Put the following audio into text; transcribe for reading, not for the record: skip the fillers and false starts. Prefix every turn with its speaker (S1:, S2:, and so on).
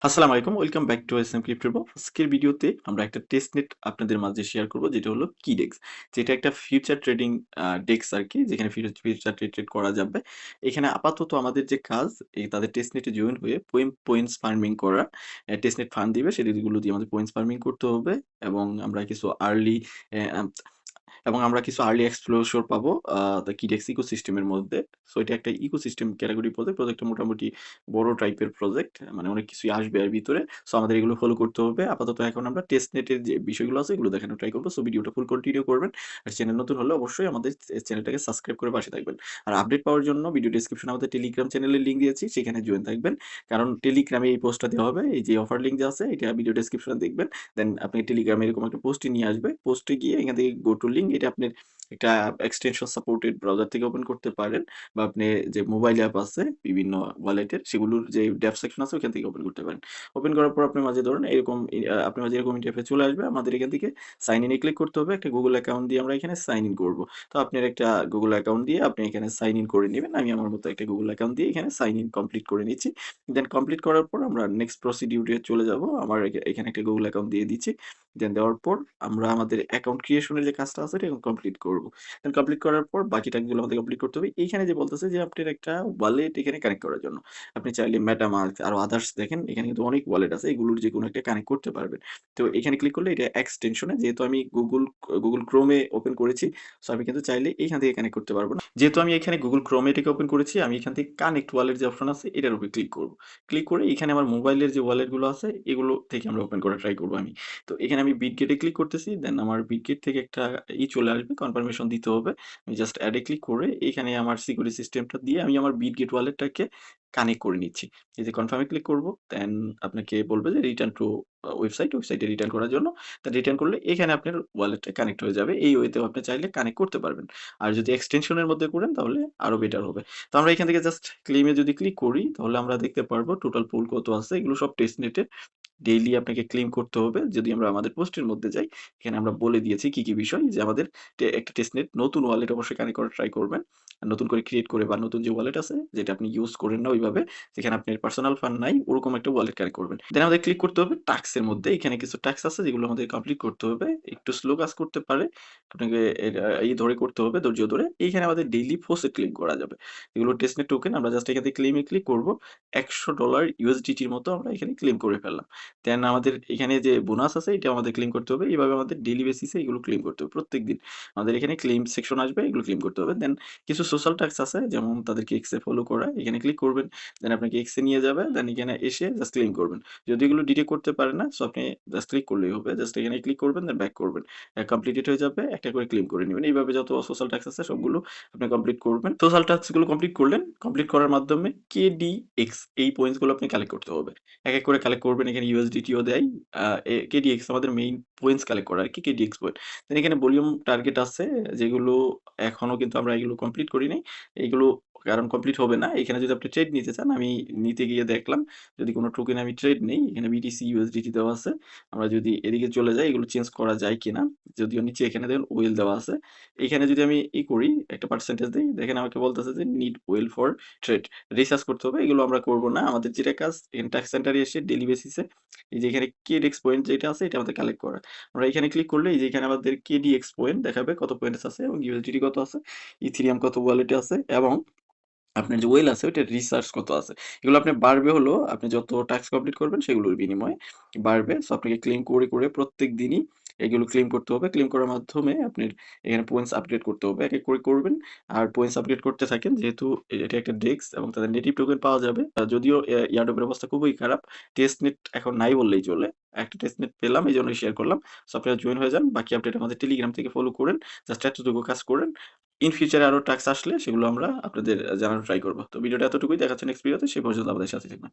S1: আসসালামু আলাইকুম। Welcome back to SM crypto. আজকের ভিডিওতে আমরা একটা টেস্টনেট আপনাদের মাঝে শেয়ার করব যেটা হলো কিডেক্স। যেটা একটা ফিউচার ট্রেডিং ডেস্ক আরকি যেখানে ফিউচার ট্রেড করা যাবে। এখানে আপাতত আমাদের যে কাজ তাদের টেস্টনেটে জয়েন হয়ে পয়েন্টস ফার্মিং করা। টেস্টনেট ফান্ড দিবে সেগুলো দিয়ে আমাদের পয়েন্টস ফার্মিং করতে হবে এবং আমরা কিছু আর্লি অ্যা আম এবং আমরা কিছু আর্লি এক্সপ্লোসর পাবো দ্য কিডেক্স ইকোসিস্টেমের মধ্যে। সো এটা একটা ইকোসিস্টেম ক্যাটেগরি প্রজেক্ট। প্রজেক্টটা মোটামুটি বড় টাইপের প্রজেক্ট। মানে অনেক কিছুই আসবে এর ভিতরে। সো আমাদের এগুলো ফলো করতে হবে। আপাতত এখন আমরা টেস্টনেটের যে বিষয়গুলো আছে এগুলো দেখানোর ট্রাই করব। সো ভিডিওটা ফুল কন্টিনিউ করবেন। আর চ্যানেল নতুন হলে অবশ্যই আমাদের চ্যানেলটাকে সাবস্ক্রাইব করে পাশে থাকবেন। আর আপডেট পাওয়ার জন্য ভিডিও ডেসক্রিপশনে আমাদের টেলিগ্রাম চ্যানেলের লিংক দিয়েছি। সেখানে জয়েন থাকবেন। কারণ টেলিগ্রামে এই পোস্টটা দেওয়া হবে। এই যে অফার লিংক যে আছে এটা ভিডিও ডেসক্রিপশনে দেখবেন। দেন আপনি টেলিগ্রামে এরকম একটা পোস্টে নিয়ে আসবে। পোস্টে গিয়ে এখান থেকে গো টু লিংক এটা আপনার একটা এক্সটেনশন সাপোর্টেড ব্রাউজার থেকে ওপেন করতে পারেন বা আপনি যে মোবাইল অ্যাপ আছে বিভিন্ন ওয়ালেটের সেগুলোর যে ডেভ সেকশন আছে ওখান থেকে ওপেন করতে পারেন। ওপেন করার পর আপনার মাঝে ধরুন এরকম আপনার মাঝে এরকম ইন্টারফেস চলে আসবে। আমাদের এখান থেকে সাইন ইন এ ক্লিক করতে হবে। একটা গুগল অ্যাকাউন্ট দিয়ে আমরা এখানে সাইন ইন করব। তো আপনার একটা গুগল অ্যাকাউন্ট দিয়ে আপনি এখানে সাইন ইন করে নিবেন। আমি আমার মতো একটা গুগল অ্যাকাউন্ট দিয়ে এখানে সাইন ইন কমপ্লিট করে নিচ্ছি। দেন কমপ্লিট করার পর আমরা নেক্সট প্রসিডিউরে চলে যাব। আমার এখানে একটা গুগল অ্যাকাউন্ট দিয়ে দিচ্ছি। দেন দেওয়ার পর আমরা আমাদের অ্যাকাউন্ট ক্রিয়েশনের যে কাজটা আছে এটা এখন কমপ্লিট করব। দেন কমপ্লিট করার পর বাকি টাস্কগুলো আমাদের কমপ্লিট করতে হবে। এইখানে যে বলতেছে যে আপনার একটা ওয়ালেট এখানে কানেক্ট করার জন্য। আপনি চাইলে MetaMask আরো আদার্স দেখেন এখানে কিন্তু অনেক ওয়ালেট আছে। এগুলোর যেকোনো একটা কানেক্ট করতে পারবেন। তো এখানে ক্লিক করলে এটা এক্সটেনশনে যেহেতু আমি Google Chrome এ ওপেন করেছি। সো আমি কিন্তু চাইলে এইখান থেকে কানেক্ট করতে পারব না। যেহেতু আমি এখানে Google Chrome এটাকে ওপেন করেছি, আমি এখান থেকে কানেক্ট ওয়ালেট যে অপশন আছে এটার উপরে ক্লিক করব। ক্লিক করে এখানে আমার মোবাইলের যে ওয়ালেট গুলো আছে এগুলো থেকে আমরা ওপেন করার ট্রাই করব আমি। তো এখানে আমি Bitget এ ক্লিক করতেছি। দেন আমার Bitget থেকে একটা চলে আসবে কনফার্মেশন দিতে হবে। আমি জাস্ট এড এ ক্লিক করে এখানে আমার সিকিউরিটি সিস্টেমটা দিয়ে আমি আমার Bitget ওয়ালেটটাকে কানেক্ট করে নিচ্ছি। এই যে কনফার্ম এ ক্লিক করব, দেন আপনাকে বলবে যে রিটার্ন টু ওয়েবসাইটে রিটার্ন করার জন্য। তা রিটার্ন করলে এখানে আপনার ওয়ালেটটা কানেক্ট হয়ে যাবে। এই ওয়েতেও আপনি চাইলে কানেক্ট করতে পারবেন। আর যদি এক্সটেনশন এর মধ্যে করেন তাহলে আরো বেটার হবে। তো আমরা এখান থেকে জাস্ট ক্লেম এ যদি ক্লিক করি তাহলে আমরা দেখতে পারবো টোটাল পুল কত আছে। এগুলো সব টেস্টনেটের। ডেইলি আপনাকে ক্লেম করতে হবে। যদি আমরা আমাদের পোস্টের মধ্যে যাই, এখানে আমরা বলে দিয়েছি কি, কি বিষয় যে আমাদের একটা টেস্টনেট নতুন ওয়ালেট অবশ্যই কানেক্ট করার ট্রাই করবেন। আর নতুন করে ক্রিয়েট করে বা নতুন যে ওয়ালেট আছে যেটা আপনি ইউজ করেন না ওইভাবে, যেখানে আপনার পার্সোনাল ফান্ড নাই ওরকম একটা ওয়ালেট কানেক্ট করবেন। দেন আমাদের ক্লিক করতে হবে টাস্ক এর মধ্যে। এখানে কিছু টাস্ক আছে যেগুলো আমাদের কমপ্লিট করতে হবে। একটু স্লো কাজ করতে পারে। আপনাকে ধরে করতে হবে, ধৈর্য ধরে। এইখানে আমাদের ডেইলি পোস্টে ক্লেম করা যাবে। এগুলো টেস্টনেট টোকেন আমরা জাস্ট এখান থেকে ক্লেম এ ক্লিক করব। $100 USDT র মতো আমরা এখানে ক্লেম করে ফেললাম। দেন আমাদের এখানে যে বোনাস আছে এটা আমাদের ক্লেম করতে হবে। এভাবে আমাদের ডেইলি বেসিসে এগুলো ক্লেম করতে হবে। প্রত্যেকদিন আমাদের এখানে ক্লেম সেকশন আসবে, এগুলো ক্লেম করতে হবে। দেন কিছু সোশ্যাল ট্যাক্স আছে যেমন তাদেরকে এক্স এ ফলো করা। এখানে ক্লিক করবেন। দেন আপনাকে এক্স এ নিয়ে যাবে। দেন এখানে এসে জাস্ট ক্লেম করবেন। যদি এগুলো ডিটেক্ট করতে পারেন না, সো আপনি জাস্ট ক্লিক করলেই হবে। জাস্ট এখানে ক্লিক করবেন, দেন ব্যাক করবেন। কমপ্লিটেড হয়ে যাবে। একটা করে ক্লেম করে নিবেন। এইভাবে যত সোশ্যাল ট্যাক্স আছে সবগুলো আপনি কমপ্লিট করবেন। সোশ্যাল ট্যাক্স গুলো কমপ্লিট করলেন। কমপ্লিট করার মাধ্যমে KDX এই পয়েন্টস গুলো আপনি কালেক্ট করতে হবে। এক, এক করে কালেক্ট করবেন। এখানে USDT ও দেয়। আ এ KDX আমাদের মেইন পয়েন্টস কালেক্ট করা আরকি KDX পয়েন্ট। দেন এখানে ভলিউম টার্গেট আছে যেগুলো এখনো কিন্তু আমরা এগুলো কমপ্লিট করি নাই। এগুলো কারণ কমপ্লিট হবে না। এখানে যদি আপনি ট্রেড নিতে চান, আমি নিতে গিয়ে দেখলাম যদি কোন টোকেন আমি ট্রেড নেই, এখানে BTC USDT দেওয়া আছে। আমরা যদি এদিকে চলে যাই এগুলো চেঞ্জ করা যায় কিনা? যদিও নিচে এখানে দেখুন ওয়েল দেওয়া আছে। এখানে যদি আমি করি একটা পার্সেন্টেজ দেই, দেখেন আমাকে বলতেছে যে need well for trade. Research করতে হবে। এগুলো আমরা করব না। আমাদের যেটা কাজ এখানে ট্যাক্স সেন্টারে এসে ডেইলি বেসিসে এই যে এখানে KDX পয়েন্ট যেটা আছে এটা আমাদের কালেক্ট করা। আমরা এখানে ক্লিক করলে এই যে এখানে আমাদের KDX পয়েন্ট দেখাবে কত পয়েন্টস আছে এবং USDT কত আছে, ইথেরিয়াম কত ওয়ালেটে আছে এবং আপনার যে ওয়েল আছে ওইটার রিসার্চ কত আছে। এগুলো আপনার বাড়বে হলো আপনি যত টাস্ক কমপ্লিট করবেন সেগুলোর বিনিময়ে বাড়বে। সো আপনাকে ক্লেম করে, করে প্রত্যেক দিনই এগুলো ক্লেম করতে হবে। ক্লেম করার মাধ্যমে আপনার এখানে পয়েন্টস আপগ্রেড করতে হবে। এক, এক করে করবেন। আর পয়েন্টস আপগ্রেড করতে থাকেন। যেহেতু এটা একটা ডেস্ক এবং তাদের নেটিভ টোকেন পাওয়া যাবে। যদিও এয়ারড্রপের অবস্থা খুবই খারাপ। টেস্টনেট এখন নাই বললেই চলে। একটা টেস্টনেট পেলাম এজন্যই শেয়ার করলাম। সো আপনারা জয়েন হয়ে যান। বাকি আপডেট আমাদের টেলিগ্রাম থেকে ফলো করেন। জাস্ট এতটুকু কাজ করেন। ইন ফিউচারে আরো টাস্ক আসলে সেগুলো আমরা আপনাদের জানানোর ট্রাই করব। তো ভিডিওটা এতটুকুই। দেখা হচ্ছে নেক্সট ভিডিওতে। সে পর্যন্ত আমাদের সাথে থাকবেন।